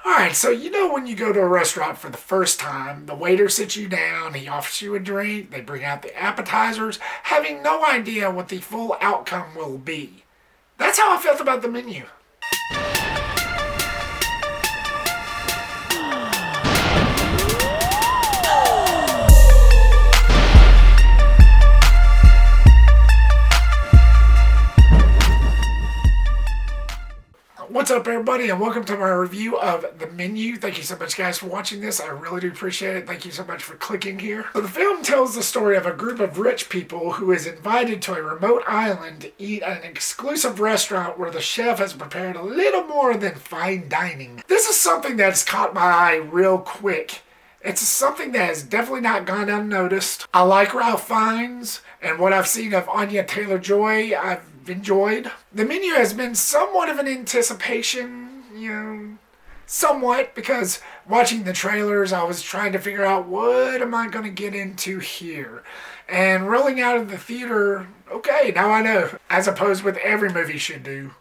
Alright, so you know when you go to a restaurant for the first time, the waiter sits you down, he offers you a drink, they bring out the appetizers, having no idea what the full outcome will be. That's how I felt about the menu. What's up, everybody, and welcome to my review of The Menu. Thank you so much, guys, for watching this. I really do appreciate it. Thank you so much for clicking here. So the film tells the story of a group of rich people who is invited to a remote island to eat at an exclusive restaurant where the chef has prepared a little more than fine dining. This is something that's caught my eye real quick. It's something that has definitely not gone unnoticed. I like Ralph Fiennes, and what I've seen of Anya Taylor-Joy, I've enjoyed. The Menu has been somewhat of an anticipation, somewhat, because watching the trailers, I was trying to figure out what am I going to get into here. And rolling out of the theater, okay, now I know, as opposed with every movie should do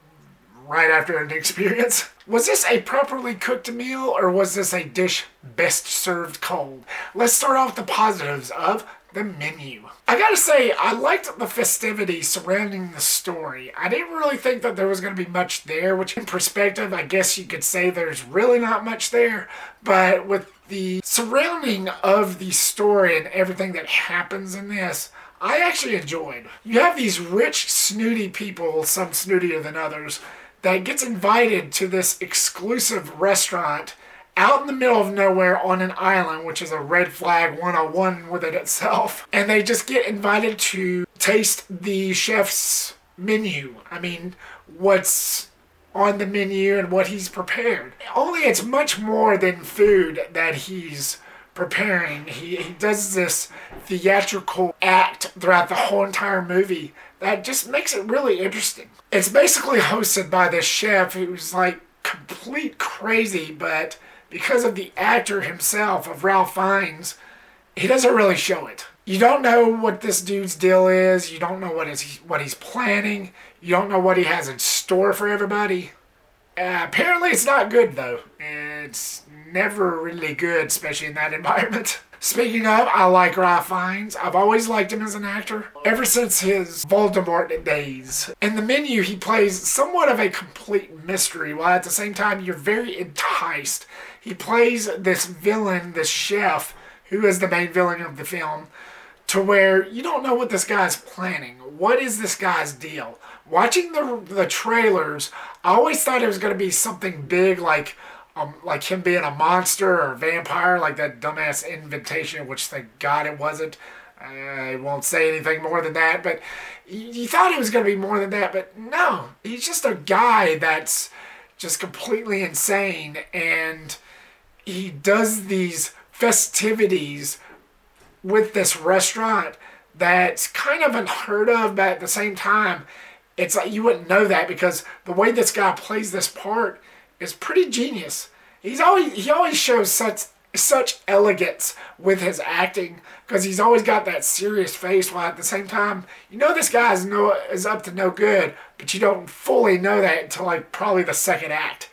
right after an experience. Was this a properly cooked meal, or was this a dish best served cold? Let's start off with the positives of The Menu. I gotta say, I liked the festivities surrounding the story. I didn't really think that there was going to be much there, which in perspective, I guess you could say there's really not much there. But with the surrounding of the story and everything that happens in this, I actually enjoyed. You have these rich, snooty people, some snootier than others, that gets invited to this exclusive restaurant out in the middle of nowhere on an island, which is a red flag 101 within itself. And they just get invited to taste the chef's menu. I mean, what's on the menu and what he's prepared. Only it's much more than food that he's preparing. He does this theatrical act throughout the whole entire movie that just makes it really interesting. It's basically hosted by this chef who's like complete crazy, but because of the actor himself, of Ralph Fiennes, he doesn't really show it. You don't know what this dude's deal is. You don't know what he's planning. You don't know what he has in store for everybody. Apparently it's not good, though. It's never really good, especially in that environment. Speaking of, I like Ralph Fiennes. I've always liked him as an actor, ever since his Voldemort days. In The Menu, he plays somewhat of a complete mystery, while at the same time you're very enticed. He plays this villain, this chef, who is the main villain of the film, to where you don't know what this guy's planning. What is this guy's deal? Watching the trailers, I always thought it was going to be something big, like him being a monster or a vampire, like that dumbass Invitation, which thank God it wasn't. I won't say anything more than that, but you thought it was going to be more than that, but no. He's just a guy that's just completely insane, and he does these festivities with this restaurant that's kind of unheard of, but at the same time, it's like you wouldn't know that because the way this guy plays this part is pretty genius. He always shows such elegance with his acting because he's always got that serious face, while at the same time, you know this guy is up to no good, but you don't fully know that until like probably the second act.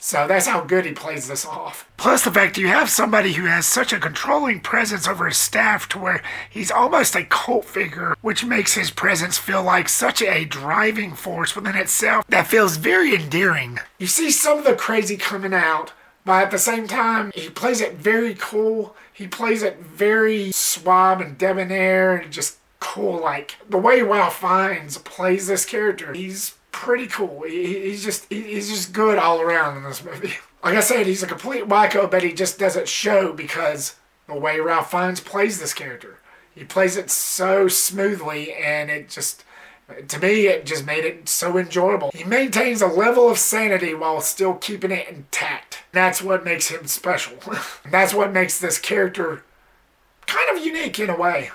So that's how good he plays this off. Plus the fact you have somebody who has such a controlling presence over his staff to where he's almost a cult figure, which makes his presence feel like such a driving force within itself that feels very endearing. You see some of the crazy coming out, but at the same time, he plays it very cool. He plays it very suave and debonair and just cool. Like the way Ralph Fiennes plays this character, he's pretty cool. He's just good all around in this movie. Like I said, he's a complete wacko, but he just doesn't show because the way Ralph Fiennes plays this character. He plays it so smoothly, and it just, to me, it just made it so enjoyable. He maintains a level of sanity while still keeping it intact. That's what makes him special. That's what makes this character kind of unique in a way.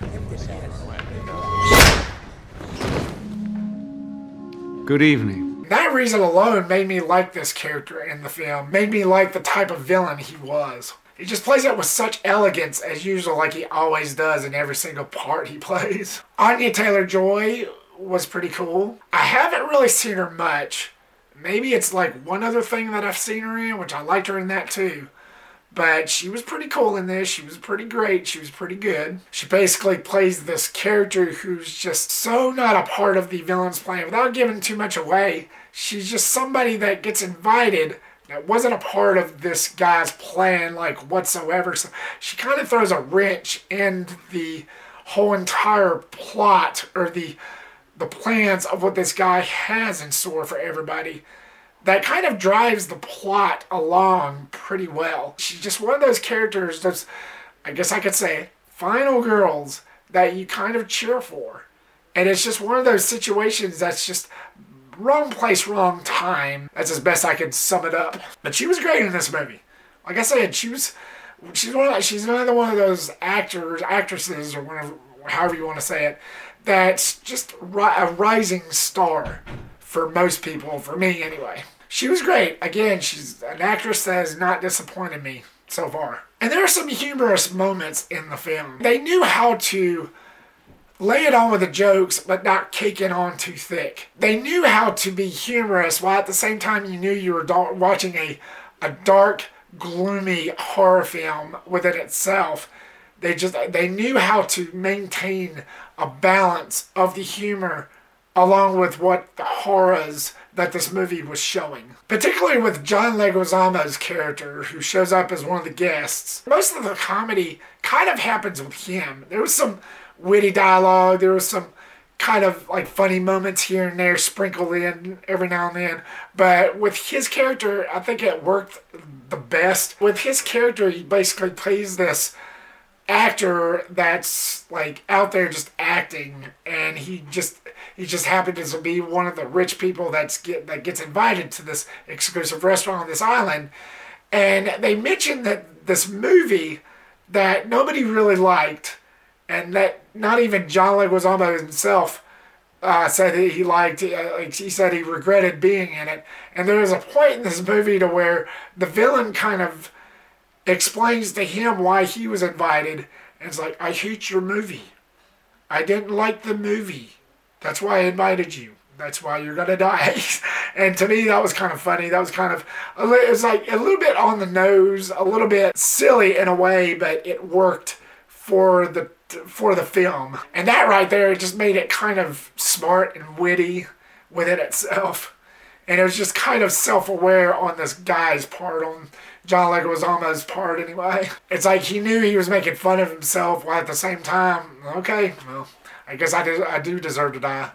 Good evening. That reason alone made me like this character in the film, made me like the type of villain he was. He just plays it with such elegance as usual, like he always does in every single part he plays. Anya Taylor-Joy was pretty cool. I haven't really seen her much, Maybe it's like one other thing that I've seen her in, which I liked her in that too. But she was pretty cool in this. She was pretty great. She was pretty good. She basically plays this character who's just so not a part of the villain's plan. Without giving too much away, she's just somebody that gets invited that wasn't a part of this guy's plan, like, whatsoever. So she kind of throws a wrench in the whole entire plot, or the plans of what this guy has in store for everybody. That kind of drives the plot along pretty well. She's just one of those characters that's, I guess I could say, final girls that you kind of cheer for. And it's just one of those situations that's just wrong place, wrong time. That's as best I could sum it up. But she was great in this movie. Like I said, she's another one of those actresses, or whatever, however you want to say it, that's just a rising star for most people, for me anyway. She was great. Again, she's an actress that has not disappointed me so far. And there are some humorous moments in the film. They knew how to lay it on with the jokes, but not cake it on too thick. They knew how to be humorous, while at the same time you knew you were watching a dark, gloomy horror film within itself. They knew how to maintain a balance of the humor along with what the horrors that this movie was showing. Particularly with John Leguizamo's character, who shows up as one of the guests. Most of the comedy kind of happens with him. There was some witty dialogue, there was some kind of like funny moments here and there sprinkled in every now and then. But with his character, I think it worked the best. With his character, he basically plays this actor that's like out there just acting, and he just happens to be one of the rich people that gets invited to this exclusive restaurant on this island. And they mentioned that this movie that nobody really liked, and that not even John Leguizamo himself said that he liked. He said he regretted being in it. And there was a point in this movie to where the villain kind of explains to him why he was invited, and it's like, I hate your movie. I didn't like the movie. That's why I invited you. That's why you're gonna die. And to me, that was kind of funny. That was kind of, it was like a little bit on the nose, a little bit silly in a way, but it worked for the film. And that right there, it just made it kind of smart and witty within itself. And it was just kind of self-aware on this guy's part, on John Leguizamo's part anyway. It's like he knew he was making fun of himself, while at the same time, okay, well, I guess I do deserve to die.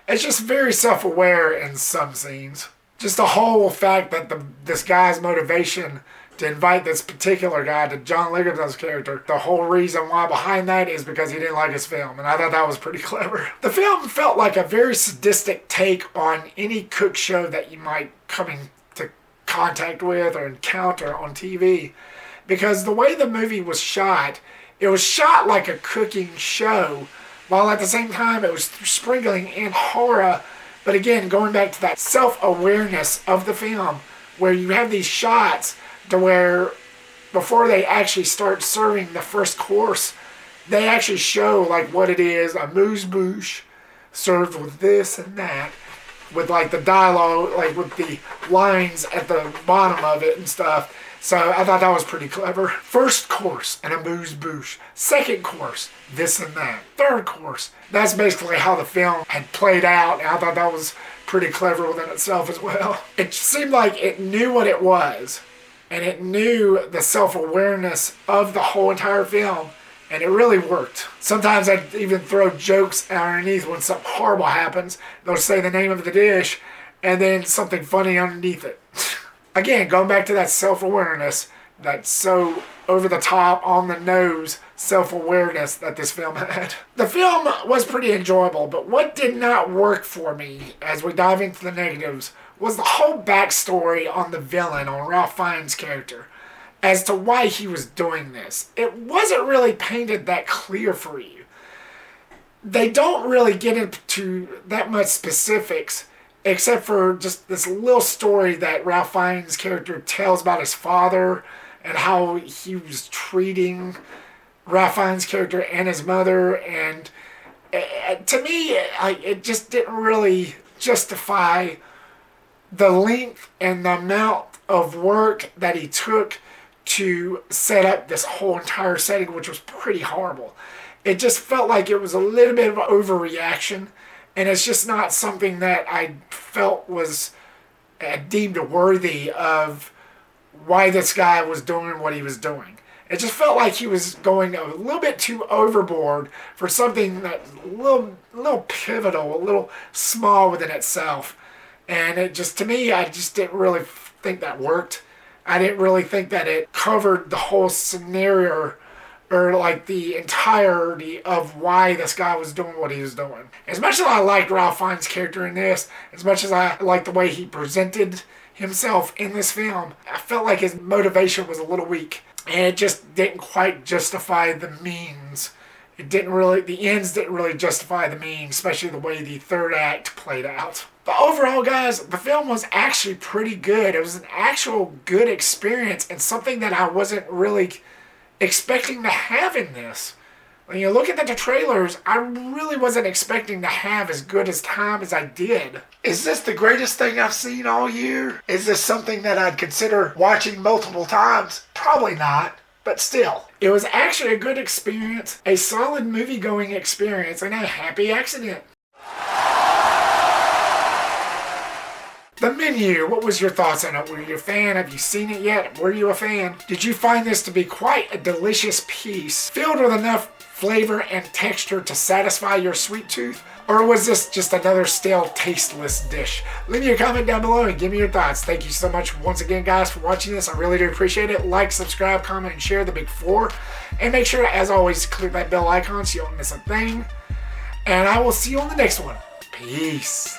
It's just very self-aware in some scenes. Just the whole fact that this guy's motivation to invite this particular guy to John Leguizamo's character, the whole reason why behind that is because he didn't like his film, and I thought that was pretty clever. The film felt like a very sadistic take on any cook show that you might come into contact with or encounter on TV, because the way the movie was shot, it was shot like a cooking show, while at the same time it was sprinkling in horror. But again, going back to that self-awareness of the film, where you have these shots to where before they actually start serving the first course, they actually show like what it is, a amuse-bouche served with this and that, with like the dialogue, like with the lines at the bottom of it and stuff. So I thought that was pretty clever. First course, an amuse-bouche. Second course, this and that. Third course. That's basically how the film had played out, and I thought that was pretty clever within itself as well. It seemed like it knew what it was, and it knew the self-awareness of the whole entire film, and it really worked. Sometimes I'd even throw jokes underneath when something horrible happens. They'll say the name of the dish, and then something funny underneath it. Again, going back to that self-awareness, that so over-the-top, on-the-nose self-awareness that this film had. The film was pretty enjoyable, but what did not work for me, as we dive into the negatives, was the whole backstory on the villain, on Ralph Fiennes' character, as to why he was doing this. It wasn't really painted that clear for you. They don't really get into that much specifics, except for just this little story that Ralph Fiennes' character tells about his father and how he was treating Ralph Fiennes' character and his mother. And to me, it just didn't really justify the length and the amount of work that he took to set up this whole entire setting, which was pretty horrible. It just felt like it was a little bit of an overreaction, and it's just not something that I felt was deemed worthy of why this guy was doing what he was doing. It just felt like he was going a little bit too overboard for something that's a little pivotal, a little small within itself. And it just, to me, I just didn't really think that worked. I didn't really think that it covered the whole scenario or like the entirety of why this guy was doing what he was doing. As much as I liked Ralph Fiennes' character in this, as much as I liked the way he presented himself in this film, I felt like his motivation was a little weak. And it just didn't quite justify the means. The ends didn't really justify the means, especially the way the third act played out. But overall, guys, the film was actually pretty good. It was an actual good experience and something that I wasn't really expecting to have in this. When you look at the trailers, I really wasn't expecting to have as good a time as I did. Is this the greatest thing I've seen all year? Is this something that I'd consider watching multiple times? Probably not, but still. It was actually a good experience, a solid movie-going experience, and a happy accident. The Menu, what was your thoughts on it? Were you a fan? Have you seen it yet? Were you a fan? Did you find this to be quite a delicious piece, filled with enough flavor and texture to satisfy your sweet tooth? Or was this just another stale, tasteless dish? Leave me a comment down below and give me your thoughts. Thank you so much once again, guys, for watching this. I really do appreciate it. Like, subscribe, comment, and share, the big four. And make sure, as always, to click that bell icon so you don't miss a thing. And I will see you on the next one. Peace.